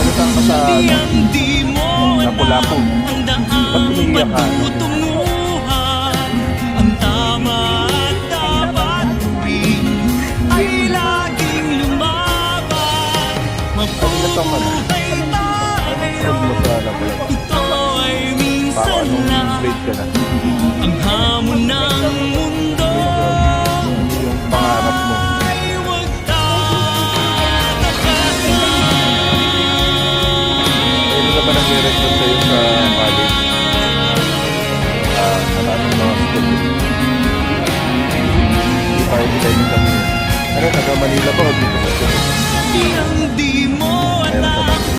Ano kang ka sa Lapu-Lapu? Ba't umiiyak ka? Ang tama at dapat gawin ay laging lumaban. Ano ka na? Anong school mo sa Lapu-Lapu? Ito ay Baka minsan anong lang grade ka na? ang hamon ng mundo. Yung pangarap mo? Ay huwag tatakasan. Ano na ba nag-recruit sa'yo sa college? Anong mga school? Hindi pa hindi tayo sabihin. Ano, taga Manila ba o dito sa Cebu? Di ang di mo